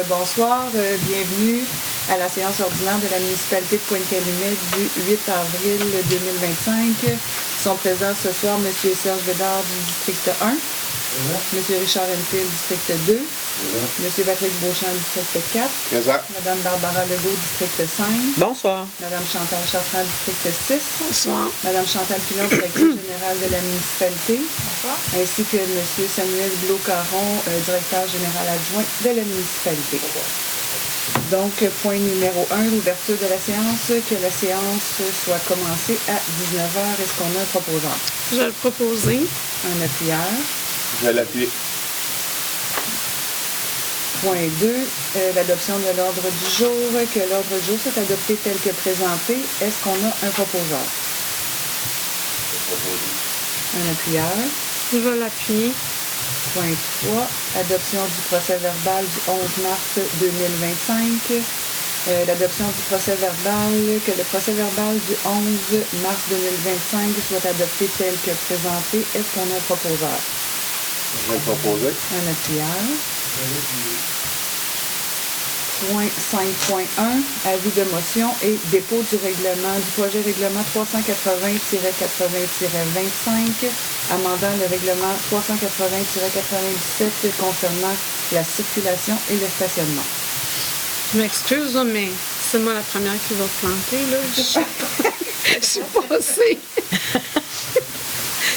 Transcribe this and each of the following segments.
Bonsoir, bienvenue à la séance ordinaire de la municipalité de Pointe-Calumet du 8 avril 2025. Sont présents ce soir M. Serge Bédard du district 1, M. Richard Enfield, district 2, M. Patrick Beauchamp, district 4, Mme Barbara Legault, district 5. Bonsoir. Mme Chantal Chartrand, district 6. Bonsoir. Mme Chantal Pilon, directrice générale de la municipalité. Bonsoir. Ainsi que M. Samuel Blot-Caron, directeur général adjoint de la municipalité. Donc, point numéro 1, l'ouverture de la séance, que la séance soit commencée à 19h. Est-ce qu'on a un proposeur? Je vais le proposer. Un appuyeur. Je vais l'appuyer. Point 2, l'adoption de l'ordre du jour, que l'ordre du jour soit adopté tel que présenté. Est-ce qu'on a un proposeur? Un appuyeur. Je vais l'appuyer. Point 3, adoption du procès-verbal du 11 mars 2025. L'adoption du procès-verbal, que le procès-verbal du 11 mars 2025 soit adopté tel que présenté. Est-ce qu'on a un proposeur? Je vais proposer. Un appuyeur. Point 5.1, avis de motion et dépôt du règlement, du projet règlement 380-80-25, amendant le règlement 380-97 concernant la circulation et le stationnement. Je m'excuse, mais c'est moi la première qui va planter, là. Je suis passée.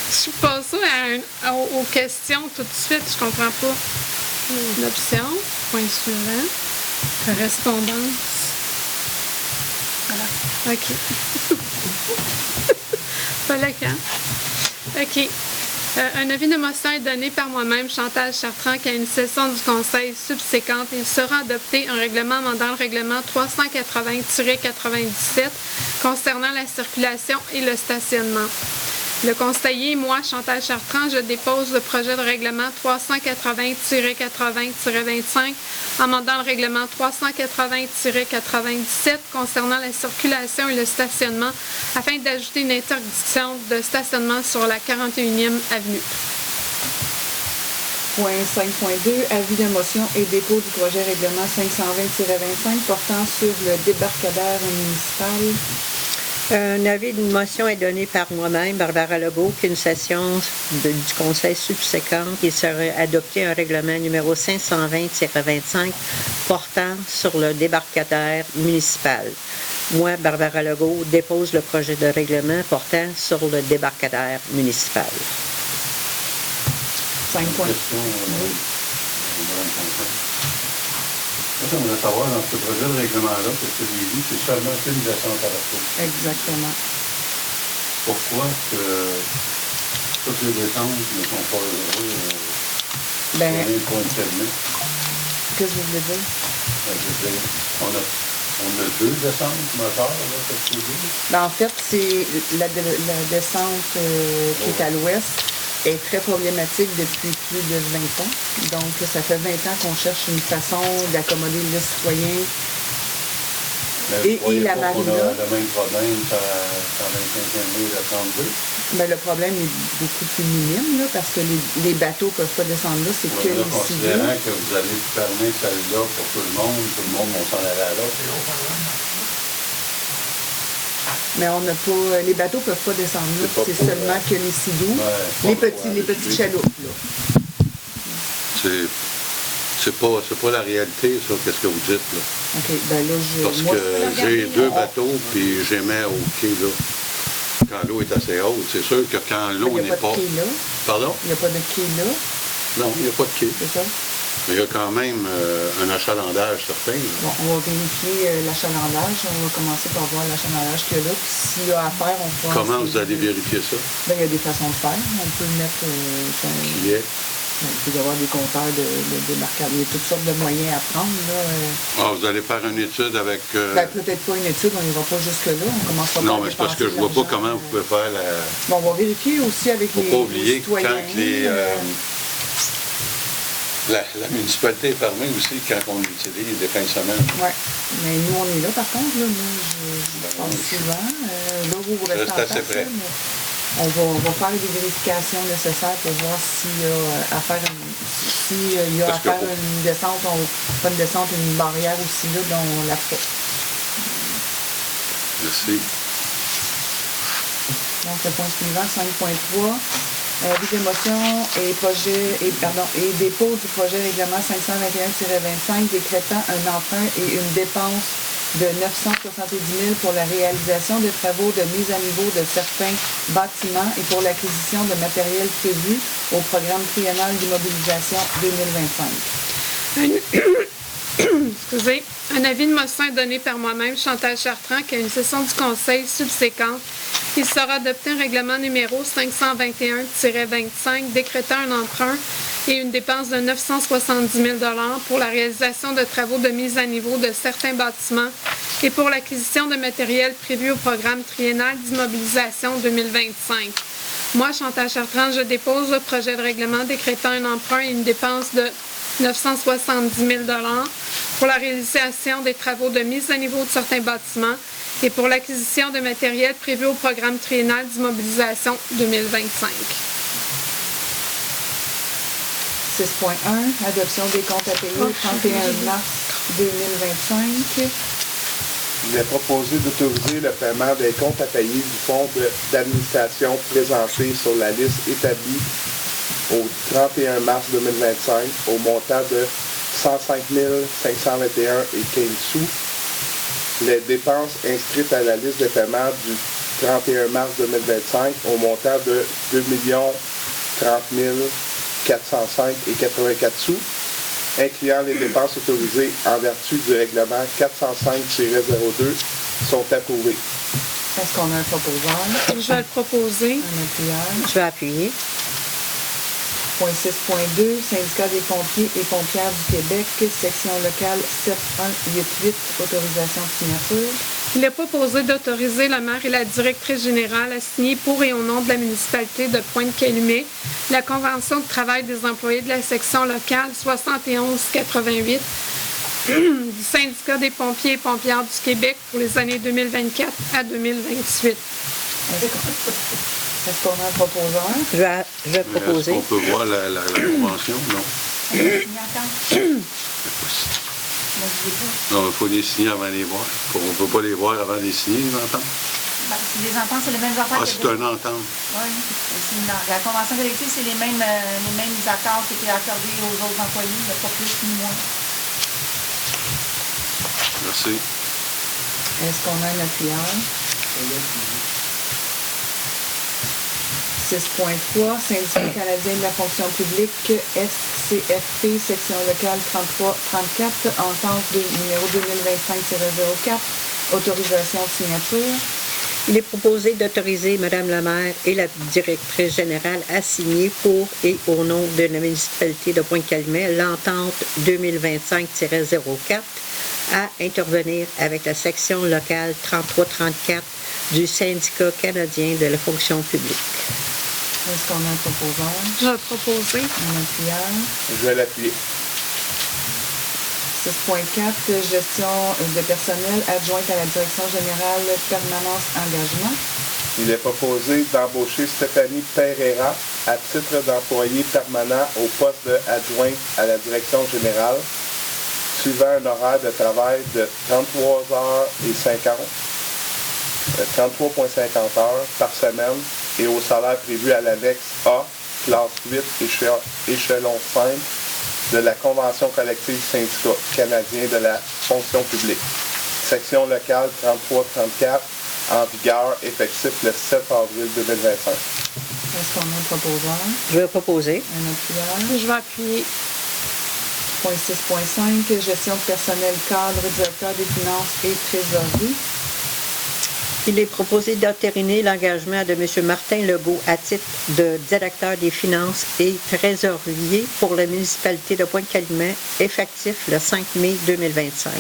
Je suis passée aux questions tout de suite. Je comprends pas. L'option, point suivant. Correspondance. Voilà. OK. Pas le camp. OK. Un avis de motion est donné par moi-même, Chantal Chartrand, qu'à une session du Conseil subséquente, il sera adopté un règlement amendant le règlement 380-97 concernant la circulation et le stationnement. Le conseiller, moi, Chantal Chartrand, je dépose le projet de règlement 380-80-25 amendant le règlement 380-97 concernant la circulation et le stationnement afin d'ajouter une interdiction de stationnement sur la 41e avenue. Point 5.2, avis de motion et dépôt du projet règlement 520-25 portant sur le débarcadère municipal. Un avis de motion est donné par moi-même, Barbara Legault, qu'une session du Conseil subséquente, il serait adopté un règlement numéro 520-25 portant sur le débarcadère municipal. Moi, Barbara Legault, dépose le projet de règlement portant sur le débarcadère municipal. 5. On voulait savoir, dans ce projet de règlement-là, parce que j'ai vu, c'est seulement une descente à la côte. Exactement. Pourquoi que toutes les descentes ne sont pas heureuses sur un point de terme? Qu'est-ce que vous voulez dire? Je veux dire, on a deux descentes majeures, là, qu'est-ce que vous dites? En fait, c'est la descente qui est à l'ouest est très problématique depuis plus de 20 ans. Donc, ça fait 20 ans qu'on cherche une façon d'accommoder le citoyen et la marina. On a le même problème sur la 25e rue de 32. Ben, le problème est beaucoup plus minime, là, parce que les bateaux ne peuvent pas descendre là, c'est que les civils. Considérant que vous allez fermer celle-là pour tout le monde va s'en aller à l'autre. Mais on n'a pas. Les bateaux ne peuvent pas descendre là, c'est seulement que les sidous, les petits chaloupes, là. C'est pas la réalité, ça, qu'est-ce que vous dites, là. OK, ben là, Parce que j'ai deux bateaux, puis j'aimais au quai, là. Quand l'eau est assez haute, c'est sûr que quand l'eau n'est pas... Pardon? Il n'y a pas de quai là. Non, il n'y a pas de quai. C'est ça? Mais il y a quand même un achalandage certain. Bon, on va vérifier l'achalandage. On va commencer par voir l'achalandage qu'il y a là. Puis s'il y a à faire, on fera... Comment vous allez vérifier ça? Ben, il y a des façons de faire. On peut le mettre... Qui est? Il peut y avoir des compteurs de démarquage. Il y a toutes sortes de moyens à prendre, là. Ah, vous allez faire une étude avec... Ben, peut-être pas une étude, on n'ira pas jusque-là. On commencera pas. Non, mais c'est parce que je vois pas comment vous pouvez faire la... Bon, on va vérifier aussi avec Faut les pas oublier que citoyens. Quand la municipalité est fermée aussi quand on l'utilise des fins de semaine. Oui, mais nous, on est là, par contre. Là, moi, je passe souvent. Là, vous restez reste assez près. On va faire les vérifications nécessaires pour voir s'il y a à faire une descente, pas une descente, une barrière aussi là, dont on la fait. Merci. Donc, le point suivant, 5.3. Avis d'émotion et dépôt du projet règlement 521-25 décrétant un emprunt et une dépense de 970 000 pour la réalisation des travaux de mise à niveau de certains bâtiments et pour l'acquisition de matériel prévu au programme triennal d'immobilisation 2025. Excusez. Un avis de motion est donné par moi-même, Chantal Chartrand, qu'à une session du Conseil subséquente, il sera adopté un règlement numéro 521-25 décrétant un emprunt et une dépense de 970 000 pour la réalisation de travaux de mise à niveau de certains bâtiments et pour l'acquisition de matériel prévu au programme triennal d'immobilisation 2025. Moi, Chantal Chartrand, je dépose le projet de règlement décrétant un emprunt et une dépense de 970 000 pour la réalisation des travaux de mise à niveau de certains bâtiments et pour l'acquisition de matériel prévu au programme triennal d'immobilisation 2025. 6.1, adoption des comptes à payer le 31 mars 2025. Il est proposé d'autoriser le paiement des comptes à payer du fonds d'administration présenté sur la liste établie au 31 mars 2025 au montant de 105 521,15 sous. Les dépenses inscrites à la liste de paiement du 31 mars 2025 au montant de 2 30 405,84 sous, incluant les dépenses autorisées en vertu du règlement 405-02, sont approuvées. Est-ce qu'on a un proposeur? Je vais le proposer. Un appuyeur. Je vais appuyer. Point 6.2, Syndicat des pompiers et pompières du Québec, section locale 7188, autorisation de signature. Il est proposé d'autoriser le maire et la directrice générale à signer pour et au nom de la municipalité de Pointe-Calumet la convention de travail des employés de la section locale 7188 du Syndicat des pompiers et pompières du Québec pour les années 2024 à 2028. Est-ce qu'on a un proposeur? Je vais proposer. Est-ce qu'on peut voir la convention? Non. Non, il faut les signer avant de les voir. On ne peut pas les voir avant de les signer, les ententes? Les ententes, c'est les mêmes affaires. Ah, c'est une entente. Oui. La convention collective, c'est les mêmes accords qui étaient accordés aux autres employés, il n'y a pas plus ni moins. Merci. Est-ce qu'on a un appuyeur? 6.3, Syndicat canadien de la fonction publique, SCFP, section locale 33-34, entente numéro 2025-04, autorisation de signature. Il est proposé d'autoriser Mme la maire et la directrice générale à signer pour et au nom de la municipalité de Pointe-Calumet l'entente 2025-04 à intervenir avec la section locale 33-34 du Syndicat canadien de la fonction publique. Est-ce qu'on a un proposeur? Je vais le proposer. Un appuyeur. Je vais l'appuyer. 6.4, gestion de personnel adjointe à la direction générale permanence engagement. Il est proposé d'embaucher Stéphanie Pereira à titre d'employé permanent au poste d'adjointe à la direction générale, suivant un horaire de travail de 33,50 heures par semaine et au salaire prévu à l'annexe A, classe 8, échelon 5 de la Convention collective syndicat canadien de la fonction publique. Section locale 33-34, en vigueur, effectif le 7 avril 2025. Est-ce qu'on a un proposeur? Je vais proposer. Un appuyeur. Je vais appuyer. Point 6.5, gestion de personnel cadre, directeur des finances et trésorerie. Il est proposé d'entériner l'engagement de M. Martin Legault à titre de directeur des finances et trésorier pour la municipalité de Pointe-Calumet, effectif le 5 mai 2025.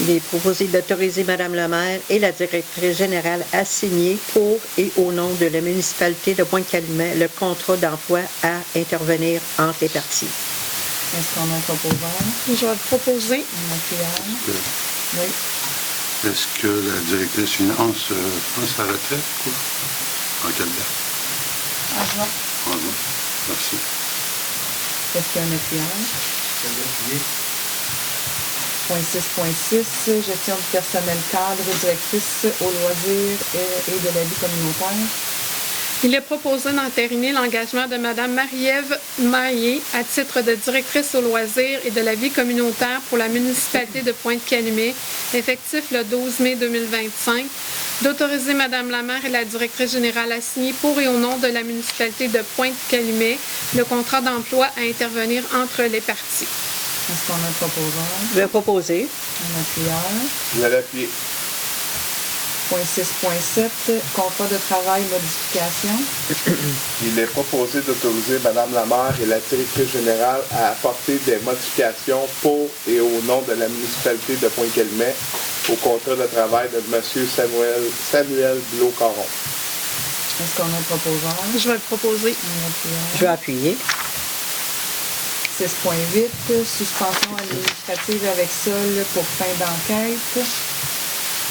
Il est proposé d'autoriser Mme la maire et la directrice générale à signer pour et au nom de la municipalité de Pointe-Calumet le contrat d'emploi à intervenir entre les parties. Est-ce qu'on a un proposeur? Je vais le proposer. Un appuyeur. Oui. Est-ce que la directrice finance prend sa retraite, quoi? En quelle date? En juin. En juin. Merci. Est-ce qu'il y a un appuyage? Point 6.6, gestion du personnel cadre, directrice aux loisirs et de la vie communautaire. Il est proposé d'entériner l'engagement de Mme Marie-Ève Maillé à titre de directrice aux loisirs et de la vie communautaire pour la municipalité de Pointe-Calumet, effectif le 12 mai 2025, d'autoriser Mme Lamère et la directrice générale à signer pour et au nom de la municipalité de Pointe-Calumet le contrat d'emploi à intervenir entre les parties. Est-ce qu'on a un proposeur? Je vais proposer. Un appuyeur. Je vais l'appuyer. Point 6.7, contrat de travail modification. Il est proposé d'autoriser Mme Lamère et la directrice générale à apporter des modifications pour et au nom de la municipalité de Pointe-Calumet au contrat de travail de M. Samuel Blot-Caron. Est-ce qu'on a un proposeur? Je vais le proposer. Un appuyeur. Je vais appuyer. 6.8, suspension administrative avec sol pour fin d'enquête.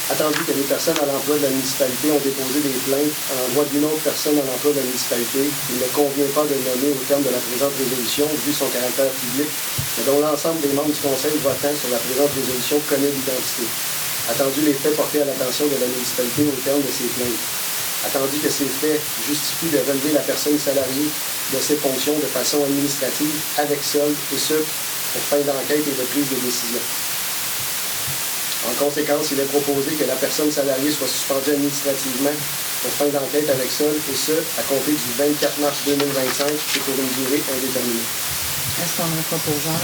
Attendu que les personnes à l'emploi de la municipalité ont déposé des plaintes en voie d'une autre personne à l'emploi de la municipalité, il ne convient pas de le nommer au terme de la présente résolution, vu son caractère public, mais dont l'ensemble des membres du Conseil votant sur la présente résolution connaît l'identité. Attendu les faits portés à l'attention de la municipalité au terme de ces plaintes. Attendu que ces faits justifient de relever la personne salariée de ses fonctions de façon administrative avec solde, et ce, pour fin d'enquête et de prise de décision. En conséquence, il est proposé que la personne salariée soit suspendue administrativement pour fin d'enquête avec solde, et ce, à compter du 24 mars 2025 et pour une durée indéterminée. Est-ce qu'on a un proposeur?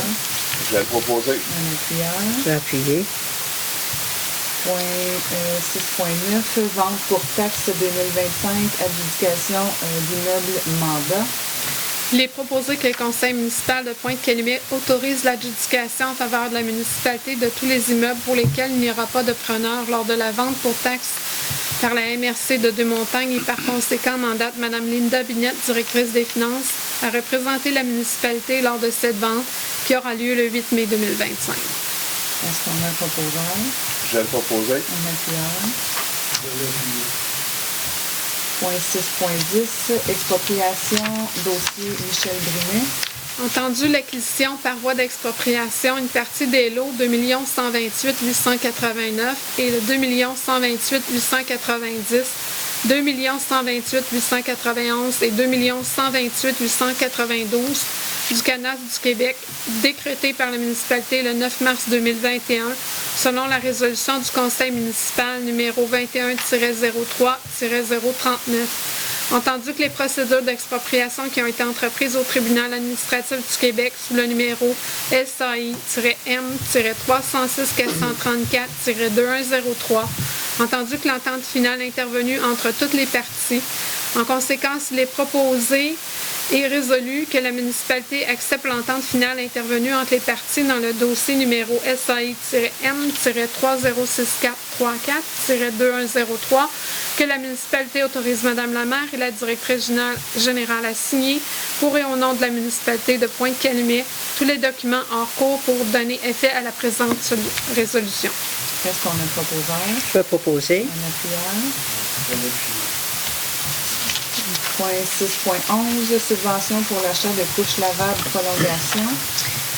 Je vais le proposer. Un appuyeur. Je vais appuyer. Point 6.9, vente pour taxe 2025, adjudication d'immeuble mandat. Il est proposé que le conseil municipal de Pointe-Calumet autorise l'adjudication en faveur de la municipalité de tous les immeubles pour lesquels il n'y aura pas de preneur lors de la vente pour taxe par la MRC de Deux-Montagnes et par conséquent mandate Mme Linda Bignette, directrice des finances, à représenter la municipalité lors de cette vente qui aura lieu le 8 mai 2025. Est-ce qu'on a un proposeur? Je vais le proposer. Un appuyeur. Point 6.10, expropriation, dossier Michel Brunet. Entendu l'acquisition par voie d'expropriation, une partie des lots 2 128 889 et le 2 128 890, 2 128 891 et 2 128 892 du Canal du Québec, décrété par la municipalité le 9 mars 2021, selon la résolution du conseil municipal numéro 21-03-039. Entendu que les procédures d'expropriation qui ont été entreprises au tribunal administratif du Québec sous le numéro SAI-M-306-434-2103, entendu que l'entente finale intervenue entre toutes les parties, en conséquence, il est proposé et résolu que la municipalité accepte l'entente finale intervenue entre les parties dans le dossier numéro SAI-M-306434-2103, que la municipalité autorise Mme Lamère et la directrice générale à signer pour et au nom de la municipalité de Pointe-Calumet tous les documents hors cours pour donner effet à la présente résolution. Qu'est-ce qu'on a un proposeur? Je vais proposer. Un appuyeur. Point 6.11, subvention pour l'achat de couches lavables, prolongation.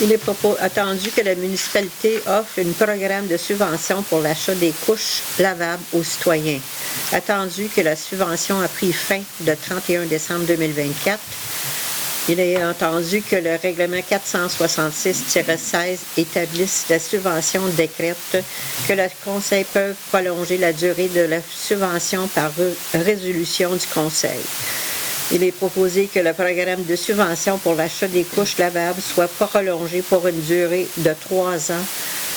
Il est attendu que la municipalité offre un programme de subvention pour l'achat des couches lavables aux citoyens. Attendu que la subvention a pris fin le 31 décembre 2024. Il est entendu que le règlement 466-16 établisse la subvention décrète que le Conseil peut prolonger la durée de la subvention par résolution du Conseil. Il est proposé que le programme de subvention pour l'achat des couches lavables soit prolongé pour une durée de 3 ans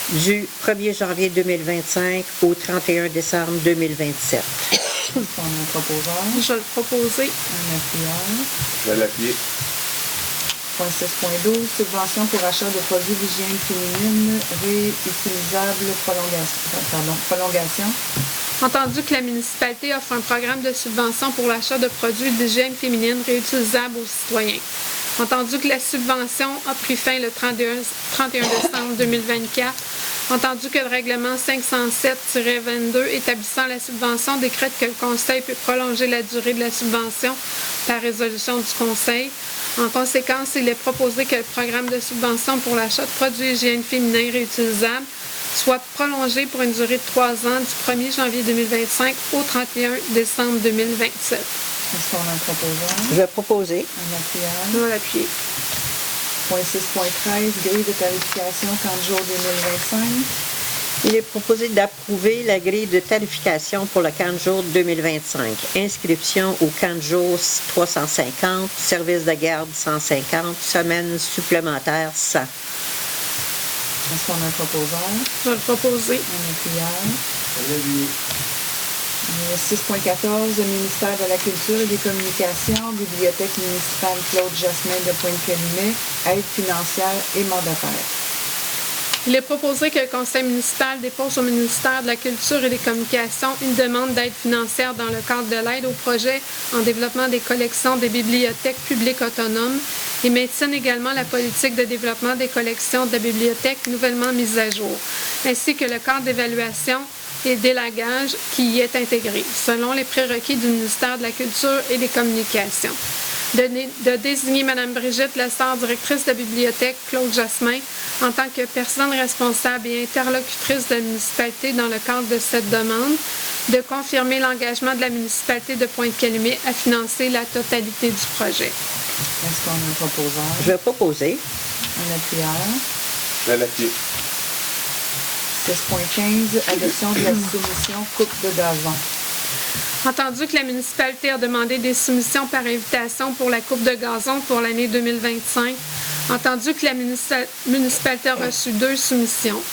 du 1er janvier 2025 au 31 décembre 2027. Est-ce qu'on a un proposeur? Je vais le proposer. Un appuyeur. Je vais l'appuyer. Point 6.12, subvention pour achat de produits d'hygiène féminine réutilisables, prolongation. Entendu que la municipalité offre un programme de subvention pour l'achat de produits d'hygiène féminine réutilisables aux citoyens. Entendu que la subvention a pris fin le 31 décembre 2024, Entendu que le règlement 507-22 établissant la subvention décrète que le Conseil peut prolonger la durée de la subvention par résolution du Conseil. En conséquence, il est proposé que le programme de subvention pour l'achat de produits hygiène féminins réutilisables soit prolongé pour une durée de 3 ans du 1er janvier 2025 au 31 décembre 2027. Est-ce qu'on a un proposeur? Je vais proposer. Un appuyeur. Je vais l'appuyer. Point 6.13, grille de tarification 30 jours 2025. Il est proposé d'approuver la grille de tarification pour le camp de jour 2025. Inscription au camp de jour 350, service de garde 150, semaine supplémentaire 100. Est-ce qu'on a un proposeur? Je vais le proposer. Un appuyeur. 6.14, le ministère de la Culture et des Communications, Bibliothèque municipale Claude Jasmin de Pointe-Calumet, aide financière et mandataire. Il est proposé que le Conseil municipal dépose au ministère de la Culture et des Communications une demande d'aide financière dans le cadre de l'aide au projet en développement des collections des bibliothèques publiques autonomes et maintienne également la politique de développement des collections de bibliothèques nouvellement mise à jour, ainsi que le cadre d'évaluation et d'élagage qui y est intégré, selon les prérequis du ministère de la Culture et des Communications. De désigner Mme Brigitte Lessard, directrice de la bibliothèque Claude Jasmin, en tant que personne responsable et interlocutrice de la municipalité dans le cadre de cette demande, de confirmer l'engagement de la municipalité de Pointe-Calumet à financer la totalité du projet. Est-ce qu'on a un proposeur? Je vais proposer. Un appuyeur. Je vais l'appuyer. 6.15, adoption de la soumission coupe de gazon. Entendu que la municipalité a demandé des soumissions par invitation pour la coupe de gazon pour l'année 2025, entendu que la municipalité a reçu 2 soumissions,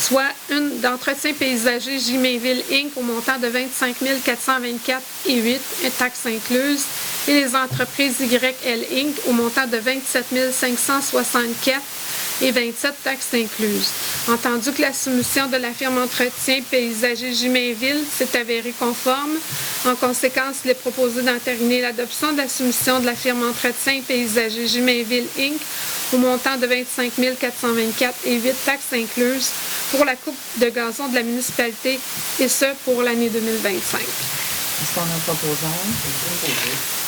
soit une d'entretien paysager Jimainville Inc. au montant de 25 424,08 taxes incluses, et les entreprises YL Inc. au montant de 27 564 et 27 taxes incluses. Entendu que la soumission de la firme Entretien Paysager Jimainville s'est avérée conforme, en conséquence, il est proposé d'entériner l'adoption de la soumission de la firme Entretien Paysager Jimainville Inc. au montant de 25 424,08 taxes incluses pour la coupe de gazon de la municipalité, et ce pour l'année 2025. Est-ce qu'on a un proposeur?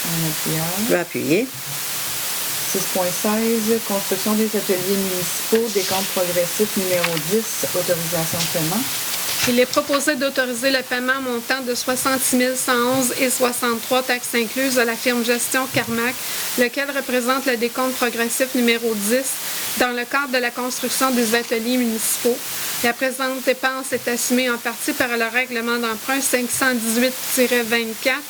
Un appuyeur. Je vais appuyer. 6.16, construction des ateliers municipaux, décompte progressif numéro 10, autorisation de paiement. Il est proposé d'autoriser le paiement montant de 66 111 et 63 taxes incluses à la firme Gestion Carmack, lequel représente le décompte progressif numéro 10 dans le cadre de la construction des ateliers municipaux. La présente dépense est assumée en partie par le règlement d'emprunt 518-24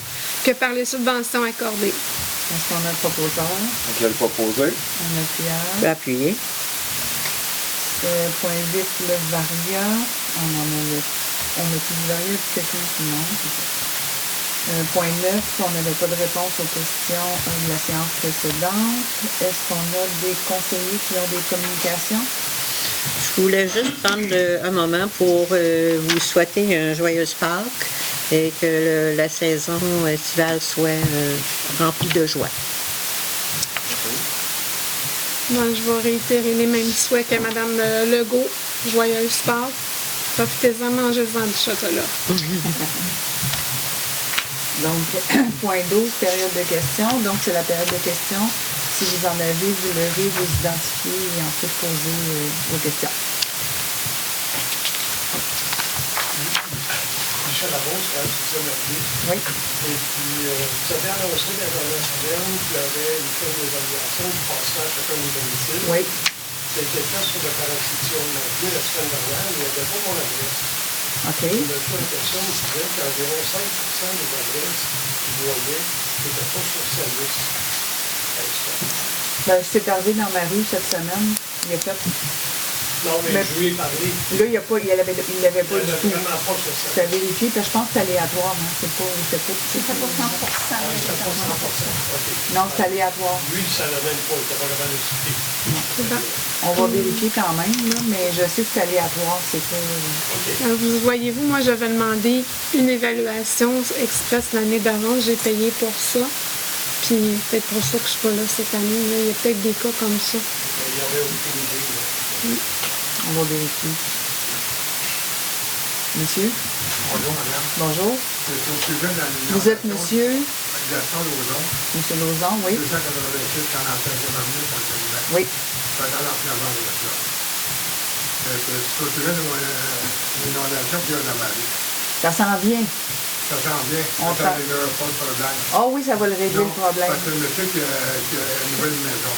que par les subventions accordées. Est-ce qu'on a un proposeur? Je vais le proposer. Un appuyeur. Je vais appuyer. Point 8, le Varia. On a plus de Varia depuis quelqu'un qui monte. Point 9, on n'avait pas de réponse aux questions de la séance précédente. Est-ce qu'on a des conseillers qui ont des communications? Je voulais juste prendre un moment pour vous souhaiter un joyeux Pâques et que la saison estivale soit remplie de joie. Moi, je vais réitérer les mêmes souhaits que Mme Legault. Joyeuse Pâques. Profitez-en, mangez-en du chocolat. Donc, point 12, période de questions. Donc, c'est la période de questions. Si vous en avez, vous leurez, vous identifiez et ensuite poser vos questions. Michel Labose, quand même, c'est ça, merveilleux. Oui. Et puis, vous avez annoncé dans la dernière semaine qu'il y avait une firme d'évaluation du passage à chacun des domiciles. Oui. Ça a été fait sur le paraxytion de la semaine dernière, mais il n'y avait pas mon adresse. OK. Et la personne me disait qu'environ 5% des adresses qu'ils voyaient n'étaient pas sur sa liste. Ben, c'est arrivé dans ma rue cette semaine. Il a fait. Non, mais je lui ai parlé. Là, il l'avait pas du tout. Vraiment pas sur sa Tu as vérifié, parce que je pense que c'est aléatoire. Hein? C'est pas 100%. C'était pas 100%. OK. Non, c'est aléatoire. Lui, ça n'a même pas, il n'était pas capable d'expliquer. On va vérifier quand même, là, mais je sais que c'est aléatoire. C'est pas. OK. Vous voyez-vous, moi, j'avais demandé une évaluation express l'année d'avant. J'ai payé pour ça. Puis, peut-être pour ça que je ne suis pas là cette année. Là. Il y a peut-être des cas comme ça. Il y avait aucune idée. On va vérifier. Monsieur? Bonjour, madame. Bonjour. C'est au sujet de la Vous êtes monsieur? Gaston Lauzon. Monsieur Lauzon, oui. 286 45 avenue, Pointe-Calumet. Oui. C'est dans l'entraînement de ça. C'est au sujet d'une inondation qui a de la marée. Ça s'en vient. Ça s'en vient. Ça ne réglera pas le problème. Ah oui, ça va le régler le problème. Parce que le monsieur qui a une nouvelle maison.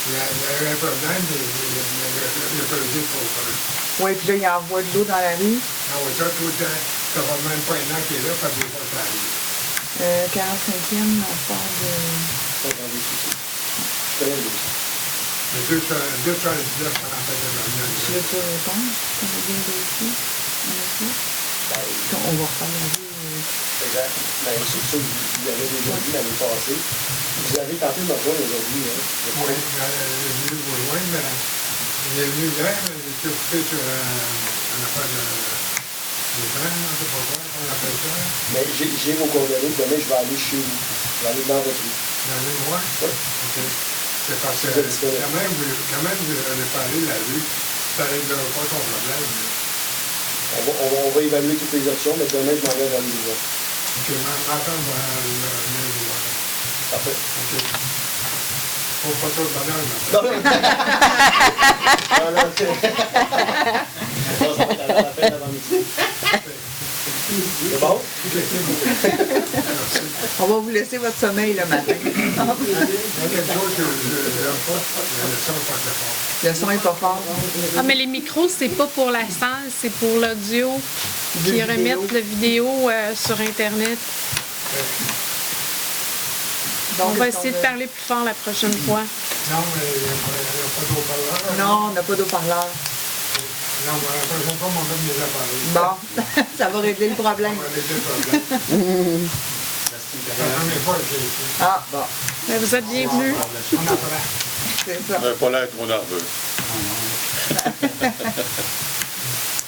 Il y a eu un problème, il a perdu le problème. Oui, puis là, il envoie de l'eau dans la rue. Ah oui, ça, tout le temps, ça va même pas un an qu'il est là, parce que des fois, ça arrive. 45e, on part de... Je connais le dossier. Mais 219, 45 avenue. Je ne peux répondre. On a bien vérifié. On va refaire la rue. Exact. Ben, c'est ça, vous l'avez déjà dit l'année passée. Vous avez tenté de me rejoindre aujourd'hui, hein? Oui, il est venu vous loin, mais il est venu hier, il était occupé sur une affaire de train, je ne sais pas quoi, on appelle ça. Mais j'ai vos coordonnées, demain je vais aller chez vous. Je vais aller dans votre rue. Dans le mois? Oui. OK. C'est parce que quand même, vous allez parler de la rue, ça ne réglera pas ton problème. On va évaluer toutes les options, mais demain je m'en vais dans le voir. OK, m'attendre venir vous voir. Parfait. OK. Faut pas trop de bonheur, Non, non, ça va être à la fin d'avant-midi. C'est bon? On va vous laisser votre sommeil le matin. Il y a quelque chose que je n'aime pas, le son pas très fort. Le son n'est pas fort. Ah, mais les micros, c'est pas pour la salle, c'est pour l'audio qui remettent la vidéo sur Internet. Donc, on va essayer de parler plus fort la prochaine fois. Non, mais il n'y a pas d'eau-parleur. Non, on n'a pas d'eau-parleur. Non, mais la prochaine fois, on donne des appareils. Bon, ça va régler le problème. On va régler le problème. La première fois que j'ai été. Ah, bon. Ben, vous êtes bienvenus. On apprend. C'est ça. On n'a pas l'air trop nerveux.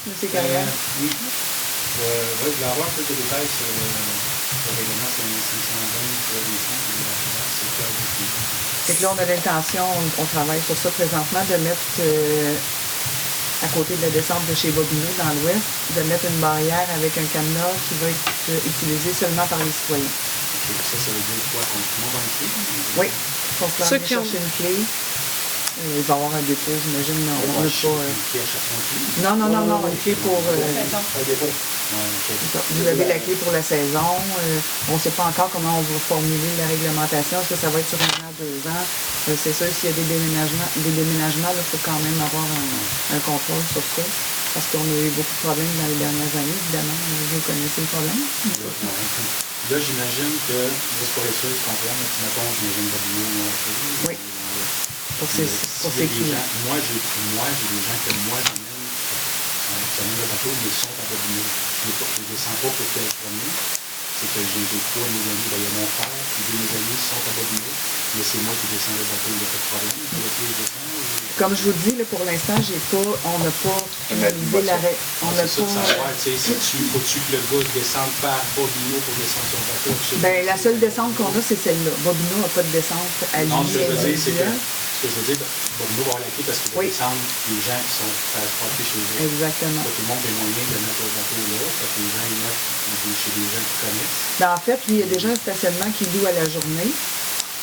Monsieur Carrière. Oui. Je voulais avoir quelques détails sur le règlement 520 C'est que là, on a l'intention, on travaille sur ça présentement, de mettre à côté de la descente de chez Bobino, dans l'ouest, de mettre une barrière avec un cadenas qui va être utilisé seulement par les citoyens. Ça veut dire quoi? Qu'on monte dans le clé? Oui, il faut se faire chercher une clé. Il va y avoir un dépôt, j'imagine. On n'a pas. Non, une clé pour. Vous avez la clé pour la saison. On ne sait pas encore comment on va formuler la réglementation. Est-ce que ça va être sur 1 an, 2 ans? C'est sûr, s'il y a des déménagements, il faut quand même avoir un contrôle sur ça. Parce qu'on a eu beaucoup de problèmes dans les dernières années, évidemment. Vous connaissez le problème? Là, j'imagine que, juste pour être sûr, je comprends, mettons, j'imagine Bobino, oui. Pour ces clients. Moi, j'ai des gens que moi, j'amène le bateau, mais ils sont à Bobino. Je ne descends pas pour que je promène. C'est que j'ai 3 de mes amis, il y a mon frère, puis 2 de mes amis sont à Bobino, mais c'est moi qui descends le bateau, il n'y a pas de problème. Comme je vous dis, là, pour l'instant, on n'a pas finalisé l'arrêt. On n'a pas. Faut-tu que le gars descende par Bobino pour descendre son bateau? Ben, la seule descente qu'on a, c'est celle-là. Bobino n'a pas de descente à lui. Non, ce que je veux dire, c'est que Bobino va avoir la clé parce qu'il va descendre les gens qui sont parqués chez eux. Exactement. Tout le monde a moyen de mettre le bateau là, parce que les gens, ils mettent chez des gens qui connaissent. Ben, en fait, il y a déjà un stationnement qui loue à la journée.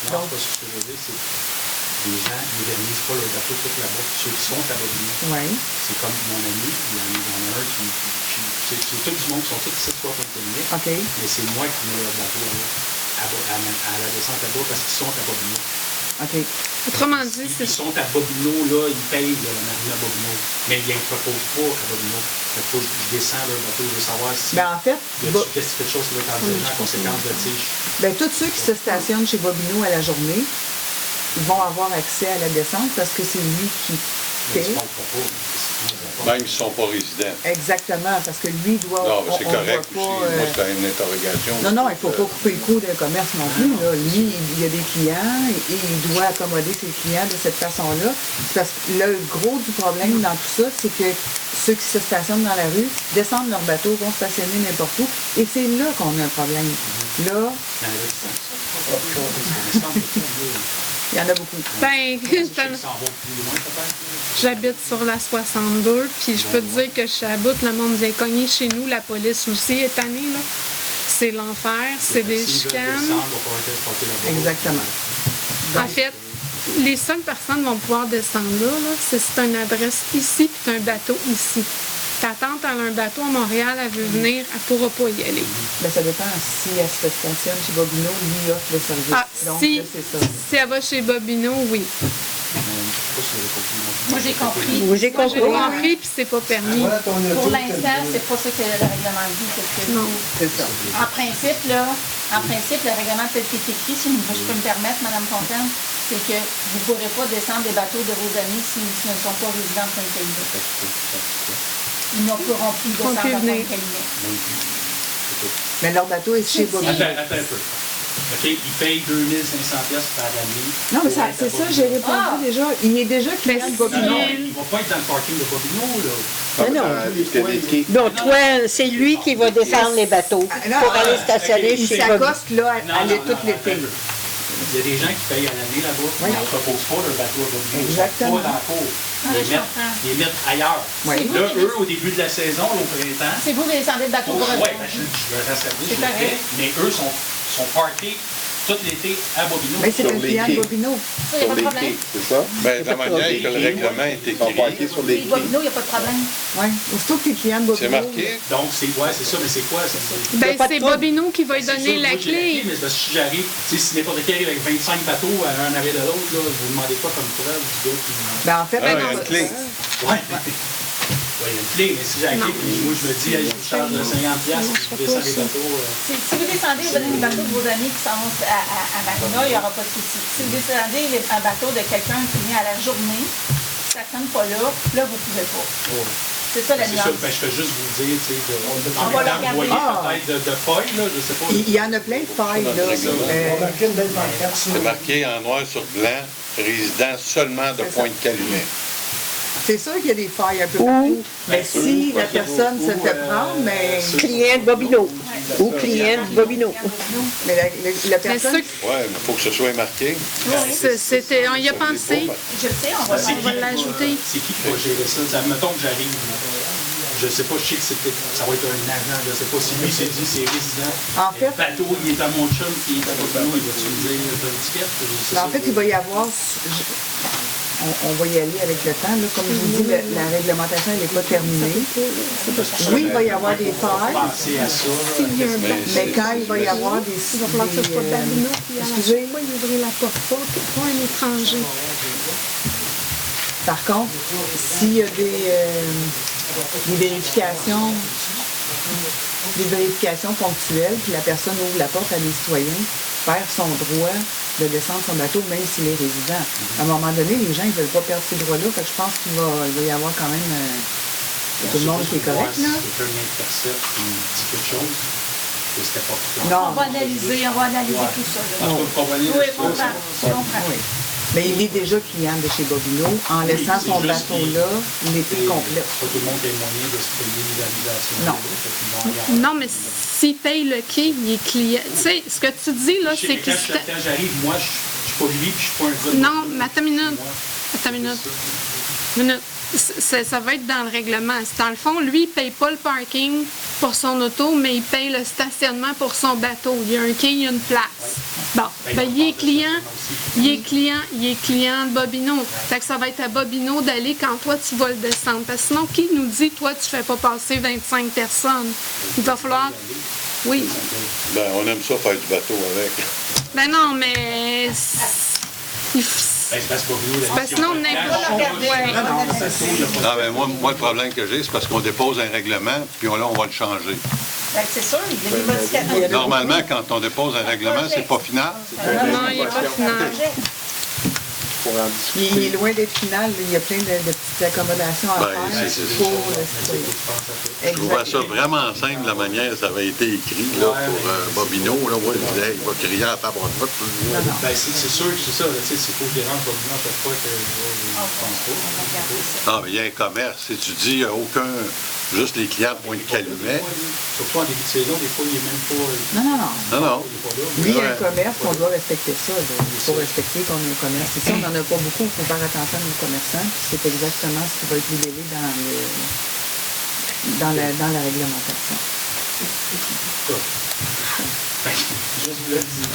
Non, donc, ce que je veux dire, c'est que les gens ne vernisent pas leur bateau tout là-bas. Ceux qui sont à Bobino. Oui. C'est comme mon ami, il y en a un qui c'est tout du monde qui sont tous 7 fois Pointe-Calumet. OK. Mais c'est moi qui mets leur bateau à la descente là-bas parce qu'ils sont à Bobino. OK. Autrement dit, ils sont à Bobino, là, ils payent la marina à Bobino, mais ils ne proposent pas à Bobino. Il faut que je descends leur bateau, je veux savoir si ben, en fait, il y a quelque chose qui va être en conséquence de tige. Ben, tous ceux qui se stationnent chez Bobino à la journée, ils vont avoir accès à la descente parce que c'est lui qui paie. Même s'ils ne sont pas résidents. Exactement, parce que lui doit... Non, mais c'est correct aussi. Moi, c'est une interrogation. Non, il ne faut pas couper le coup d'un commerce non plus. Là. Lui, il y a des clients et il doit accommoder ses clients de cette façon-là. Parce que le gros du problème dans tout ça, c'est que ceux qui se stationnent dans la rue descendent leur bateau, vont stationner n'importe où. Et c'est là qu'on a un problème. Là... Il y en a beaucoup. Ben, ça en va plus loin, peut-être? J'habite sur la 62, puis je peux te dire que je suis à bout, le monde vient cogner chez nous, la police aussi est tannée, là. C'est l'enfer, c'est des chicanes. Exactement. En fait, les seules personnes vont pouvoir descendre là, c'est si tu as une adresse ici, puis tu as un bateau ici. Ta tante a un bateau à Montréal, elle veut venir, elle ne pourra pas y aller. Ben, ça dépend si elle se stationne chez Bobino, lui offre le service. Ah, donc, si, là, c'est ça. si elle va chez Bobino, oui. Moi, j'ai compris. Moi, j'ai compris. J'ai compris, puis c'est pas permis. Pour l'instant, c'est pas ça que le règlement dit. Parce que Non. C'est ça. en principe, le règlement tel qu'il est écrit, si je peux me permettre, Mme Fontaine, c'est que vous ne pourrez pas descendre des bateaux de vos amis s'ils ne sont pas résidents de Pointe-Calumet. Ils ne pourront plus descendre à Pointe-Calumet. Mais leur bateau est chez Bobino. Attends un peu. OK, il paye 2500 pièces par année. Non, mais ça, c'est ça, j'ai répondu déjà. Il est déjà client de Bobino. Non, il ne va pas être dans le parking de Bobino, là. Non, toi, c'est lui qui va descendre les bateaux pour aller stationner Il chez Bobino. s'accoste là, aller tout l'été. Il y a des gens qui payent à l'année là-bas, mais ils ne reposent pas leur bateau à Bobino. Exactement. Pas dans la cour. Ils les mettent ailleurs. Oui. Là, eux, au début de la saison, au printemps... C'est vous qui descendez le bateau pour Oui, revenir. je vais rassurer, je C'est le correct. fais, mais eux sont parkés tout l'été à Bobino. Mais c'est le client de Bobino. Ça, il n'y a pas de problème. C'est ça? Ben, de la manière que le règlement est Ils sont écrit, parqués sur les Les quais. Bobino, il n'y a pas de problème. Oui. Aussitôt que tu es client de Bobino. c'est marqué. Donc, c'est ça, mais c'est quoi? Ben, pas de c'est trouble. Bobino qui va lui C'est donner sûr, la moi, j'ai clé. mais c'est parce que si j'arrive, si n'importe qui arrive avec 25 bateaux un arrêt de l'autre, là, vous ne demandez pas comme preuve du gars qui... Ben, en fait, Ah, il y a une clé. Ouais. Ouais, il y a une clé, mais si j'arrive, puis moi, je me dis, hey, je vous charge de 50 piastres, puis je descends les bateaux... Si vous descendez le bateau de vos amis qui s'en vont à Marina, il n'y aura pas de souci. Si vous descendez un bateau de quelqu'un qui vient à la journée, qui ne s'attend pas là, vous ne pouvez pas. C'est ça la C'est nuance. ça, ben, je fais juste vous dire, tu sais, On en va même le temps, vous voyez regarder. peut-être de feuilles, là, je sais pas. il y en a plein de failles, là. C'est marqué en noir sur blanc, résident seulement de Pointe-Calumet. C'est sûr qu'il y a des failles un peu partout. Mais si la personne se fait prendre, mais Client de Bobino ou client de Bobino. mais la Mais personne... ça, Ouais, mais il faut que ce soit marqué. c'était, on y a pensé. Je le sais, on va On va l'ajouter. C'est qui va gérer ça? Mettons que j'arrive, je sais pas, je sais que ça va être un agent, je sais pas si lui s'est dit c'est résident. En fait- Le bateau, il est à mon chum qui est à Bobino, il va-tu me dire t'as une étiquette? Je sais En ça. fait, il va y avoir... On va y aller avec le temps. Là. Comme je vous dis, la réglementation n'est pas terminée. Oui, il va y avoir des failles, Pensez à ça. mais quand il va y avoir des... Il va falloir que ce soit Bobino, puis à la excusez. fois, il ouvrir la porte pas un étranger. Par contre, s'il y a des vérifications ponctuelles, puis la personne ouvre la porte à des citoyens, perd son droit de descendre son bateau, même s'il est résident. À un moment donné, les gens ne veulent pas perdre ces droits-là, fait que je pense qu'il va y avoir quand même tout le monde qui est correct, Si là. quelqu'un m'intercepte et me dit quelque chose, que c'était pas clair. Non. On va analyser tout ça. Là. En tout cas, vous comprenez? Oui, je comprends. Je comprends. Oui. Mais il est déjà client de chez Bobino. En laissant son bateau-là, l'été complet. Pas tout le monde qui a les moyens de se payer l'habilitation. Non. Non, mais s'il paye le quai, il est client. Tu sais, ce que tu dis, là, c'est qu'il... Quand j'arrive, moi, je suis pas lui, puis je suis pas un gars de... Non, mais attends une minute. Attends une minute. Ça va être dans le règlement. Dans le fond, lui, il ne paye pas le parking pour son auto, mais il paye le stationnement pour son bateau. Il y a un quai, il y a une place. Bon, ben, il est client de Bobino. Fait que ça va être à Bobino d'aller quand toi, tu vas le descendre. Parce que sinon, qui nous dit, toi, tu ne fais pas passer 25 personnes? Il va falloir... Oui. Ben, on aime ça faire du bateau avec. Ben non, mais... C'est parce que Bobino, Parce que sinon, Non, mais moi, le problème que j'ai, c'est parce qu'on dépose un règlement, puis là, on va le changer. Ben, c'est sûr, il y a des modifications. Normalement, quand on dépose un règlement, c'est pas final. Non, il n'est pas final. Il est loin d'être final. Il y a plein de petites accommodations à faire c'est pour le citoyen. Je trouvais ça vraiment simple, la manière dont ça avait été écrit là, pour Bobino. Là, ouais, il va crier à ta bonne note. Ben, c'est sûr que c'est ça. Il faut que je les rentre Bobino à chaque fois que je pense pas. Ah, mais il y a un commerce. Si tu dis, il n'y a aucun... Juste les clients de Pointe-Calumet. Surtout en début de saison, des fois, il n'est même pas... Non. Non. Lui, il y a un commerce, on doit respecter ça. Il faut respecter qu'on ait un commerce. Ici, on n'en a pas beaucoup, il faut faire attention à nos commerçants. C'est exactement exactement ce qui va être libellé dans la réglementation. Je vous le dis.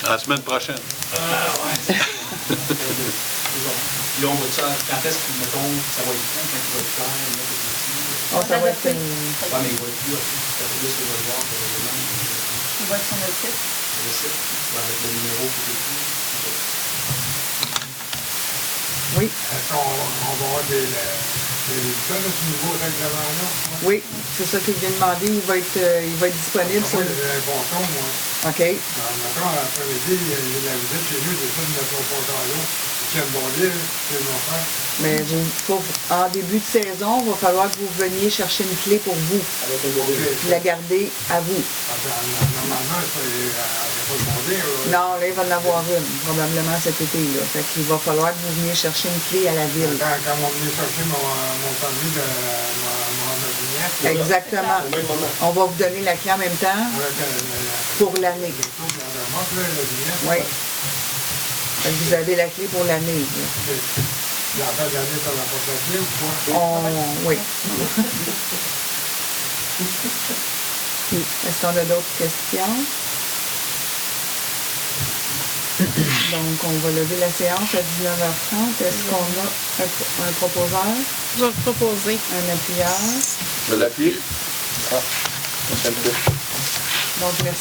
La semaine prochaine. Ouais. Puis on va ça, quand est-ce que, mettons, ça va être quand il va être clair, mettre les outils? Ça va être... Ouais, mais il va être plus, c'est un peu ce que je vais voir, le règlement. Il va être sur le site. Le site, avec le numéro qui est écrit. Oui. Est-ce qu'on va avoir des résultats de ce nouveau règlement-là? Oui, c'est ça qu'il vient de demander. Il va être disponible sur Moi, le... j'ai un ponton, moi. OK. Maintenant, l'après-midi, j'ai la visite chez nous, j'ai fait de mettre mon ponton à l'eau. C'est un bon livre, c'est mon frère. Mais en début de saison, il va falloir que vous veniez chercher une clé pour vous. Avec un bébé. Puis la garder à vous. Parce que normalement, il n'y a pas de bon livre. Non, là, il va en avoir une, probablement cet été. Là. Fait qu'il va falloir que vous veniez chercher une clé à la ville. Quand on venait chercher mon permis de mon ordinaire. Exactement. On va vous donner la clé en même temps pour l'année. Oui. Vous avez la clé pour l'année. La fin de l'année, ça va pas la clé ou quoi? Oui. Est-ce qu'on a d'autres questions? Donc, on va lever la séance à 19h30. Est-ce qu'on a un proposeur? Je vais proposer. Un appuyeur? Je l'appuie. Ah, ça me fait. Donc, merci